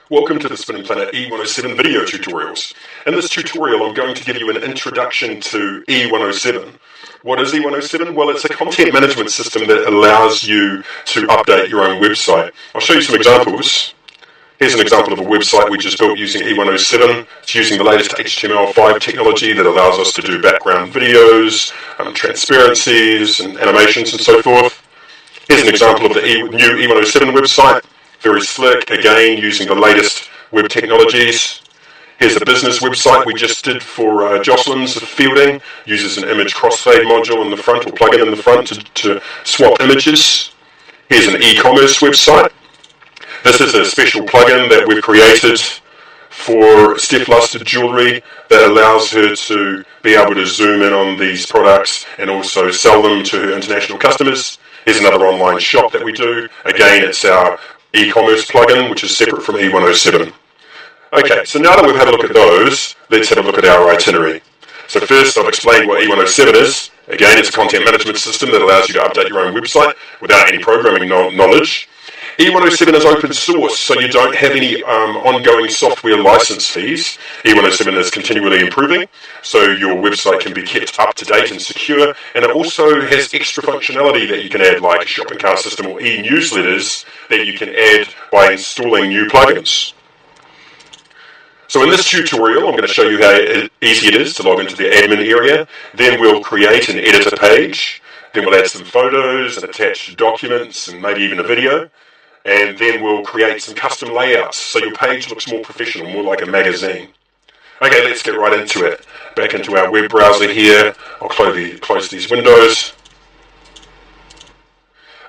Welcome to the Spinning Planet E107 video tutorials. In this tutorial I'm going to give you an introduction to E107. What is E107? Well, it's a content management system that allows you to update your own website. I'll show you some examples. Here's an example of a website we just built using E107. It's using the latest HTML5 technology that allows us to do background videos, transparencies and animations and so forth. Here's an example of the new E107 website. Very slick, again using the latest web technologies. Here's a business website we just did for Jocelyn's Fielding. Uses an image crossfade module in the front, or plugin in the front to swap images. Here's an e-commerce website. This is a special plugin that we've created for Steph Luster Jewellery that allows her to be able to zoom in on these products and also sell them to her international customers. Here's another online shop that we do. Again, it's our e-commerce plugin, which is separate from E107. Okay, so now that we've had a look at those, let's have a look at our itinerary. So first, I've explained what E107 is. Again, it's a content management system that allows you to update your own website without any programming knowledge. E107 is open source, so you don't have any ongoing software license fees. E107 is continually improving, so your website can be kept up to date and secure, and it also has extra functionality that you can add, like a shopping cart system or e-newsletters that you can add by installing new plugins. So in this tutorial, I'm going to show you how easy it is to log into the admin area. Then we'll create and edit a page. Then we'll add some photos and attach documents and maybe even a video. And then we'll create some custom layouts so your page looks more professional, more like a magazine. Okay, let's get right into it. Back into our web browser here. I'll close these windows.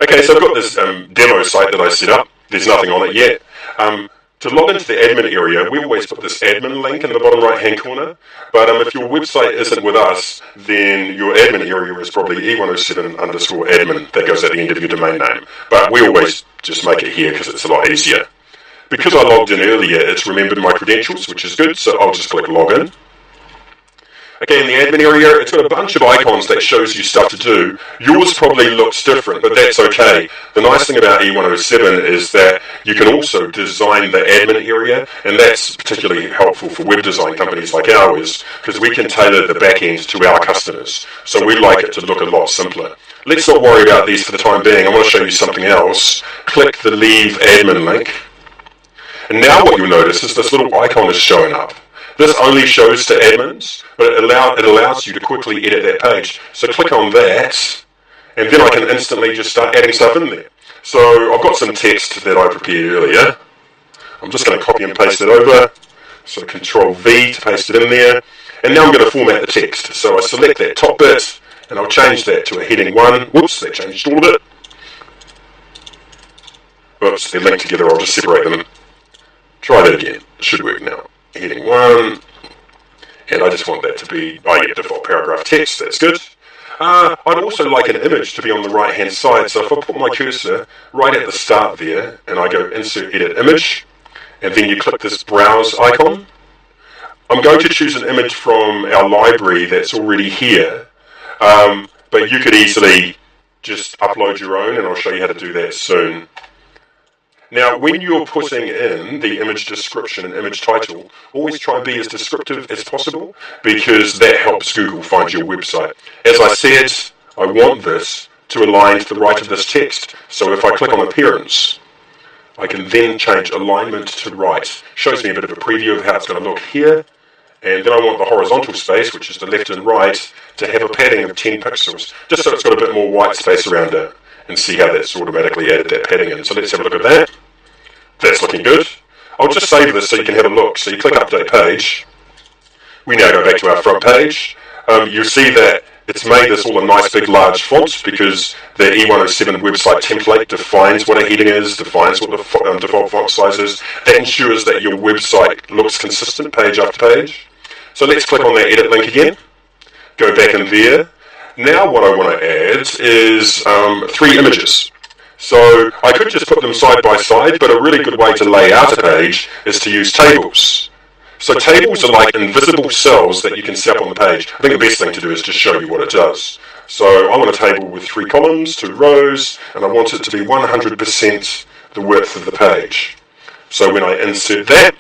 Okay, so I've got this demo site that I set up. There's nothing on it yet. To log into the admin area, we always put this admin link in the bottom right-hand corner. But if your website isn't with us, then your admin area is probably E107_admin. That goes at the end of your domain name. But we always just make it here because it's a lot easier. Because I logged in earlier, it's remembered my credentials, which is good, so I'll just click login. Okay, in the admin area, it's got a bunch of icons that shows you stuff to do. Yours probably looks different, but that's okay. The nice thing about E107 is that you can also design the admin area, and that's particularly helpful for web design companies like ours, because we can tailor the back end to our customers. So we like it to look a lot simpler. Let's not worry about these for the time being. I want to show you something else. Click the Leave Admin link. And now what you'll notice is this little icon is showing up. This only shows to admins, but it allows you to quickly edit that page. So click on that, and then I can instantly just start adding stuff in there. So I've got some text that I prepared earlier. I'm just going to copy and paste it over. So Control V to paste it in there. And now I'm going to format the text. So I select that top bit, and I'll change that to a heading 1. Whoops, that changed all of it. Whoops, they're linked together. I'll just separate them. Try that again. It should work now. Heading 1, and I just want that to be, default paragraph text, that's good. I'd also like an image to be on the right hand side, so if I put my cursor right at the start there, and I go insert edit image, and then you click this browse icon, I'm going to choose an image from our library that's already here, but you could easily just upload your own, and I'll show you how to do that soon. Now, when you're putting in the image description and image title, always try and be as descriptive as possible, because that helps Google find your website. As I said, I want this to align to the right of this text. So if I click on Appearance, I can then change alignment to right. Shows me a bit of a preview of how it's going to look here. And then I want the horizontal space, which is the left and right, to have a padding of 10 pixels, just so it's got a bit more white space around it. And see how that's automatically added that padding in. So let's have a look at that. That's looking good. I'll just save this so you can have a look. So you click Update Page. We now go back to our front page. You'll see that it's made this all a nice big large font because the E107 website template defines what a heading is, defines what the default font size is. That ensures that your website looks consistent page after page. So let's click on that edit link again. Go back in there. Now what I want to add is 3 images. So I could just put them side by side, but a really good way to lay out a page is to use tables. So tables are like invisible cells that you can set up on the page. I think the best thing to do is just show you what it does. So I want a table with 3 columns, 2 rows, and I want it to be 100% the width of the page. So when I insert that,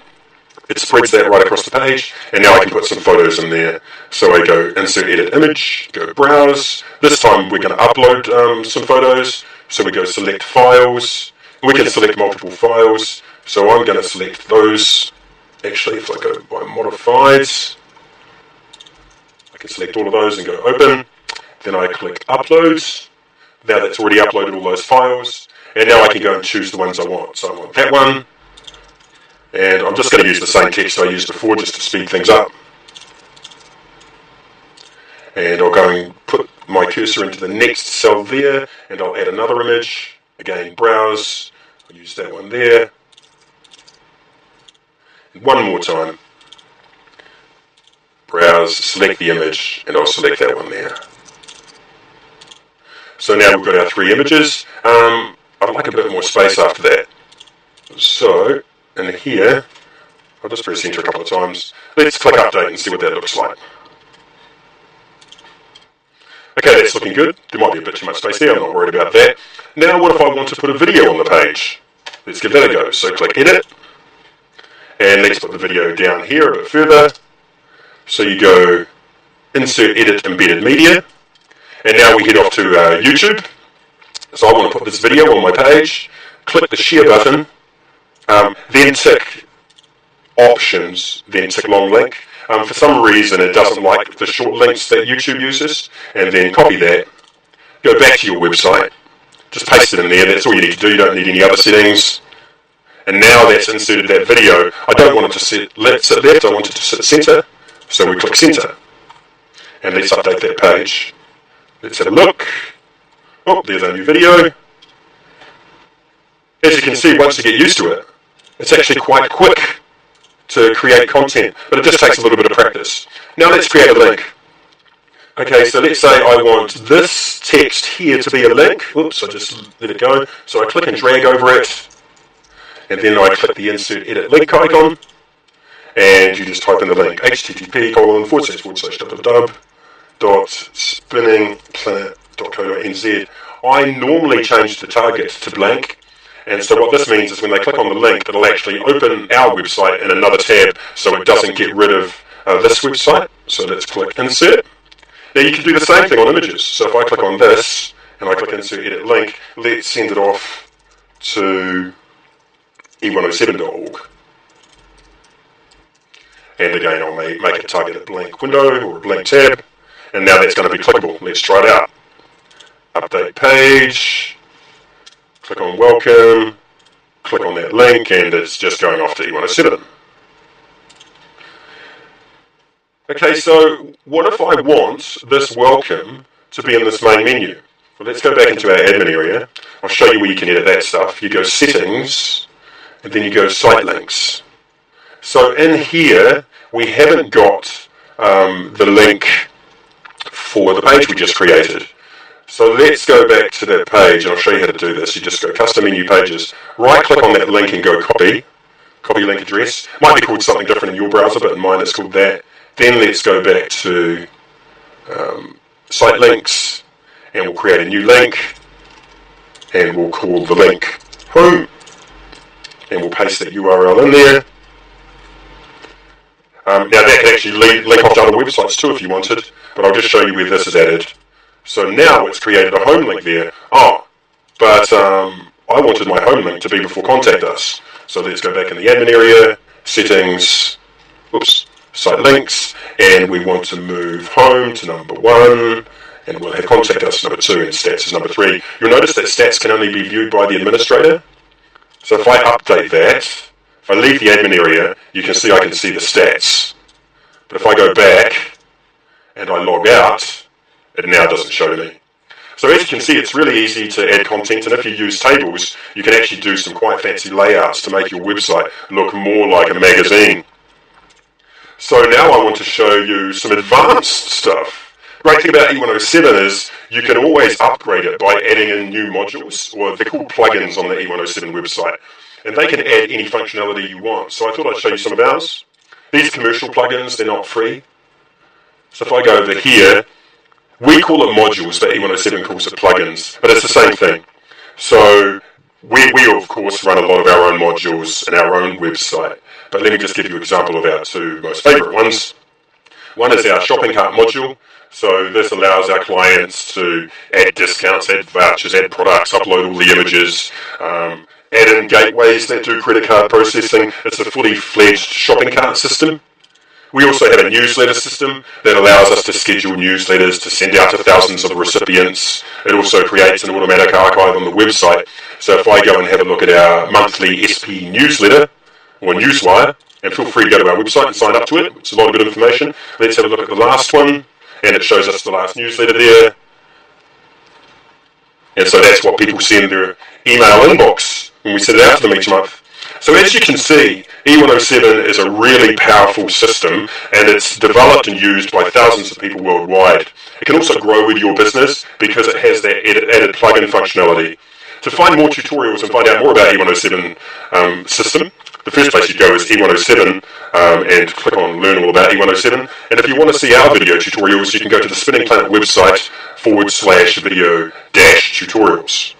it spreads that right across the page, and now I can put some photos in there. So I go insert edit image, go browse. This time we're going to upload some photos. So we go select files. We can select multiple files. So I'm going to select those. Actually, if I go by modifieds, I can select all of those and go open. Then I click upload. Now that's already uploaded all those files. And now I can go and choose the ones I want. So I want that one. And I'm just going to use the same text I used before just to speed things up. And I'll go and put my cursor into the next cell there, and I'll add another image. Again, browse. I'll use that one there. And one more time. Browse, select the image, and I'll select that one there. So now we've got our 3 images. I'd like a bit more space after that. So, in here, I'll just press enter a couple of times. Let's click update and see what that looks like. Okay, that's looking good. There might be a bit too much space there, I'm not worried about that. Now what if I want to put a video on the page? Let's give that a go. So click edit, and let's put the video down here a bit further. So you go insert edit embedded media, and now we head off to YouTube. So I want to put this video on my page, click the share button, then tick options, then tick long link. For some reason it doesn't like the short links that YouTube uses, and then copy that, go back to your website, just paste it in there. That's all you need to do, you don't need any other settings. And now that's inserted that video. I don't want it to sit left, I want it to sit center, so we click center. And let's update that page. Let's have a look. Oh, there's our new video. As you can see, once you get used to it, it's actually quite quick to create content, but it just takes a little bit of practice. Now let's create a link. Okay, so let's say I want this text here to be a link. Oops, I just let it go. So I click and drag over it, and then I click the insert edit link icon, and you just type in the link, http://www.spinningplanet.co.nz. I normally change the target to blank, and so what this means is when they click on the link, it'll actually open our website in another tab, so it doesn't get rid of this website. So let's click insert. Now you can do the same thing on images. So if I click on this, and I click insert edit link, let's send it off to e107.org. And again, I'll make it target a blank window or a blank tab, and now that's going to be clickable. Let's try it out. Update page. Click on welcome, click on that link, and it's just going off to E107. Okay, so what if I want this welcome to be in this main menu? Well, let's go back into our admin area. I'll show you where you can edit that stuff. You go settings, and then you go site links. So in here, we haven't got the link for the page we just created. So let's go back to that page, and I'll show you how to do this. You just go custom menu pages, right click on that link and go copy link address. Might be called something different in your browser, but in mine it's called that. Then let's go back to site links, and we'll create a new link, and we'll call the link home, and we'll paste that URL in there. Now that can actually link off to other websites too if you wanted, but I'll just show you where this is added. So now it's created a home link there. Oh, but I wanted my home link to be before Contact Us. So let's go back in the admin area, settings, site links, and we want to move home to number 1, and we'll have Contact Us number 2 and stats is number 3. You'll notice that stats can only be viewed by the administrator. So if I update that, if I leave the admin area, you can see I can see the stats. But if I go back and I log out, it now doesn't show me. So as you can see, it's really easy to add content, and if you use tables, you can actually do some quite fancy layouts to make your website look more like a magazine. So now I want to show you some advanced stuff. Great thing about E107 is you can always upgrade it by adding in new modules, or they're called plugins on the E107 website, and they can add any functionality you want. So I thought I'd show you some of ours. These commercial plugins, they're not free. So if I go over here, we call it modules, but E107 calls it plugins, but it's the same thing. So We of course run a lot of our own modules in our own website, but let me just give you an example of our two most favourite ones. One is our shopping cart module. So this allows our clients to add discounts, add vouchers, add products, upload all the images, add in gateways that do credit card processing. It's a fully fledged shopping cart system. We also have a newsletter system that allows us to schedule newsletters to send out to thousands of recipients. It also creates an automatic archive on the website. So if I go and have a look at our monthly SP newsletter, or Newswire, and feel free to go to our website and sign up to it. It's a lot of good information. Let's have a look at the last one, and it shows us the last newsletter there. And so that's what people see in their email inbox when we send it out to them each month. So as you can see, E107 is a really powerful system, and it's developed and used by thousands of people worldwide. It can also grow with your business because it has that added plugin functionality. To find more tutorials and find out more about E107 system, the first place you go is E107 and click on Learn All About E107. And if you want to see our video tutorials, you can go to the Spinning Planet website /video-tutorials.